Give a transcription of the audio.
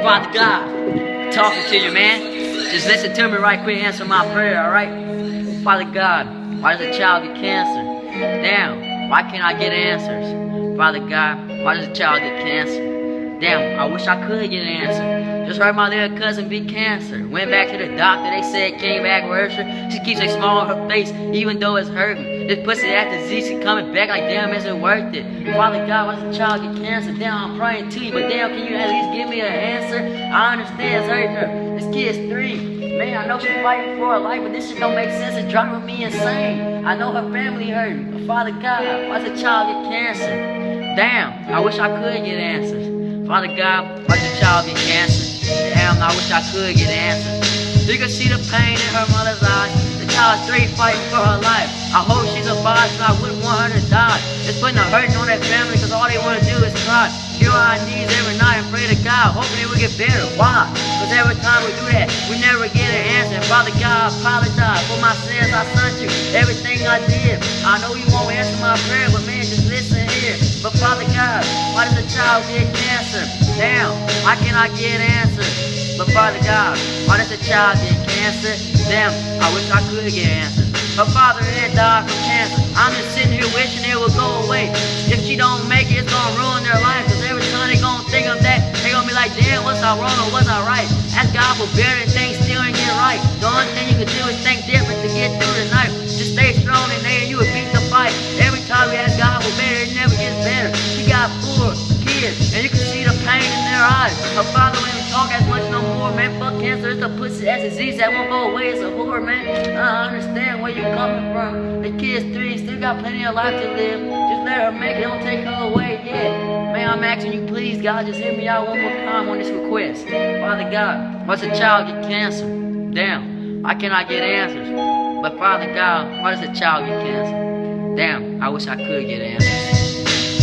Father God, talking to you, man. Just listen to me right quick, answer my prayer, alright? Father God, why does a child get cancer? Damn, why can't I get answers? Father God, why does a child get cancer? Damn, I wish I could get an answer. Just heard my little cousin beat cancer. Went back to the doctor, they said came back worse. She keeps a smile on her face, even though it's hurting. This pussy after Z, she coming back like damn, is it worth it? Father God, why does a child get cancer? Damn, I'm praying to you, but damn, can you at least give me an answer? I understand it's hurting her. This kid's 3. Man, I know she's fighting for her life, but this shit don't make sense. It's driving me insane. I know her family hurting, but Father God, why does a child get cancer? Damn, I wish I could get answers. Father God, why does a child get cancer? Damn, I wish I could get answers. You can see the pain in her mother's eyes. The child's 3 fighting for her life. I hope she survives, and I wouldn't want her to die. It's putting a hurting on that family, cause all they want to do is cry. Get on our knees every night and pray to God, hoping it will get better. Why? Cause every time we do that, we never get an answer. And Father God, I apologize for my sins. I sent you everything I did. I know you won't answer my prayer, but man, just listen here. But Father God, why does a child get cancer? Damn, why can't I get answers? But Father God, why does a child get cancer? Damn, I wish I could get answers. Her father had died from cancer. I'm just sitting here wishing it would go away. If she don't make it, it's gonna ruin their life. Cause every time they gonna think of that, they gonna be like, damn, was I wrong or was I right? Ask God for better and things still ain't get right. The only thing you can do is think different to get through the night. Just stay strong and then you will beat the fight. Every time we ask God for better, it never gets better. She got 4 kids, and you can see the pain in their eyes. Her father won't even talk as much no more, man. Fuck cancer, it's a pussy, that's a disease that won't go away. It's a whore, man. I understand where you're coming from. The kid's 3, still got plenty of life to live. Just let her make it, don't take her away yet. Man, I'm asking you, please, God, just hear me out one more time on this request. Father God, why does a child get cancer? Damn, why can't I get answers? But Father God, why does a child get cancer? Damn, I wish I could get answers.